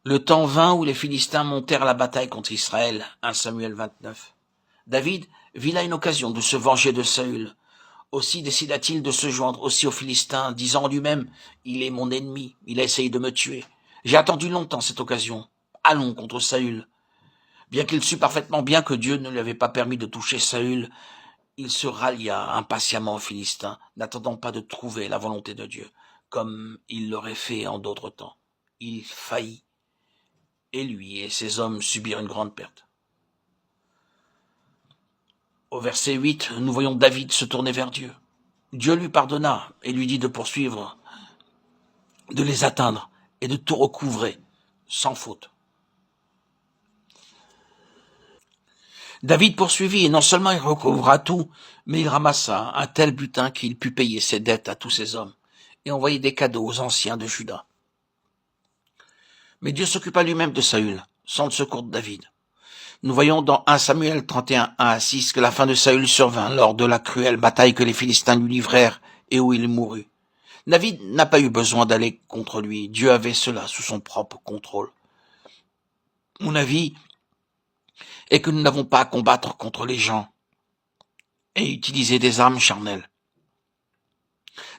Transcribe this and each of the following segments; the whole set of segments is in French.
Le temps vint où les Philistins montèrent à la bataille contre Israël. 1 Samuel 29. David vit là une occasion de se venger de Saül. Aussi décida-t-il de se joindre aussi aux Philistins, disant en lui-même, « Il est mon ennemi, il a essayé de me tuer. J'ai attendu longtemps cette occasion. Allons contre Saül. » Bien qu'il sût parfaitement bien que Dieu ne lui avait pas permis de toucher Saül, il se rallia impatiemment aux Philistins, n'attendant pas de trouver la volonté de Dieu, comme il l'aurait fait en d'autres temps. Il faillit, et lui et ses hommes subirent une grande perte. Au verset 8, nous voyons David se tourner vers Dieu. Dieu lui pardonna et lui dit de poursuivre, de les atteindre et de tout recouvrer, sans faute. David poursuivit et non seulement il recouvra tout, mais il ramassa un tel butin qu'il put payer ses dettes à tous ses hommes et envoyer des cadeaux aux anciens de Juda. Mais Dieu s'occupa lui-même de Saül, sans le secours de David. Nous voyons dans 1 Samuel 31, 1 à 6 que la fin de Saül survint lors de la cruelle bataille que les Philistins lui livrèrent et où il mourut. David n'a pas eu besoin d'aller contre lui, Dieu avait cela sous son propre contrôle. Mon avis est que nous n'avons pas à combattre contre les gens et utiliser des armes charnelles.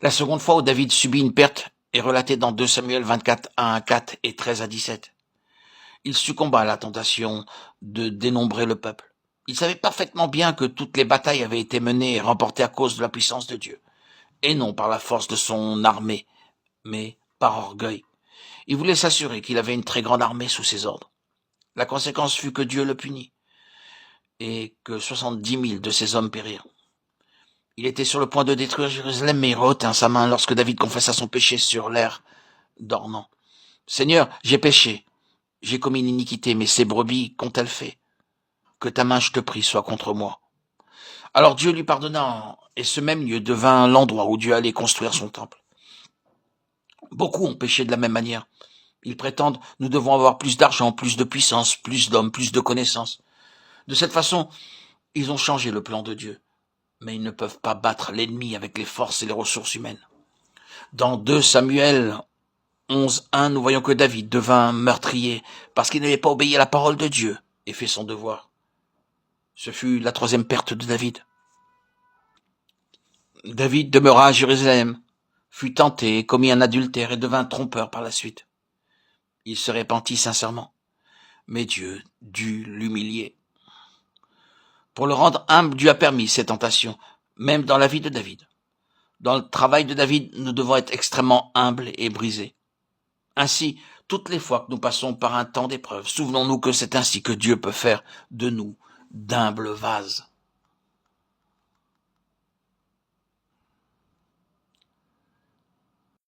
La seconde fois où David subit une perte est relatée dans 2 Samuel 24, 1 à 4 et 13 à 17. Il succomba à la tentation de dénombrer le peuple. Il savait parfaitement bien que toutes les batailles avaient été menées et remportées à cause de la puissance de Dieu, et non par la force de son armée, mais par orgueil. Il voulait s'assurer qu'il avait une très grande armée sous ses ordres. La conséquence fut que Dieu le punit, et que 70 000 de ses hommes périrent. Il était sur le point de détruire Jérusalem, mais il retint sa main lorsque David confessa son péché sur l'air d'Ornan. « Seigneur, j'ai péché, j'ai commis une iniquité, mais ces brebis qu'ont-elles fait? Que ta main, je te prie, soit contre moi. » Alors Dieu lui pardonna, et ce même lieu devint l'endroit où Dieu allait construire son temple. Beaucoup ont péché de la même manière. Ils prétendent, nous devons avoir plus d'argent, plus de puissance, plus d'hommes, plus de connaissances. De cette façon, ils ont changé le plan de Dieu. Mais ils ne peuvent pas battre l'ennemi avec les forces et les ressources humaines. Dans 2 Samuel 11:1, nous voyons que David devint meurtrier parce qu'il n'avait pas obéi à la parole de Dieu et fait son devoir. Ce fut la 3e perte de David. David demeura à Jérusalem, fut tenté, commis un adultère et devint trompeur par la suite. Il se repentit sincèrement, mais Dieu dut l'humilier. Pour le rendre humble, Dieu a permis ces tentations, même dans la vie de David. Dans le travail de David, nous devons être extrêmement humbles et brisés. Ainsi, toutes les fois que nous passons par un temps d'épreuve, souvenons-nous que c'est ainsi que Dieu peut faire de nous d'humbles vases.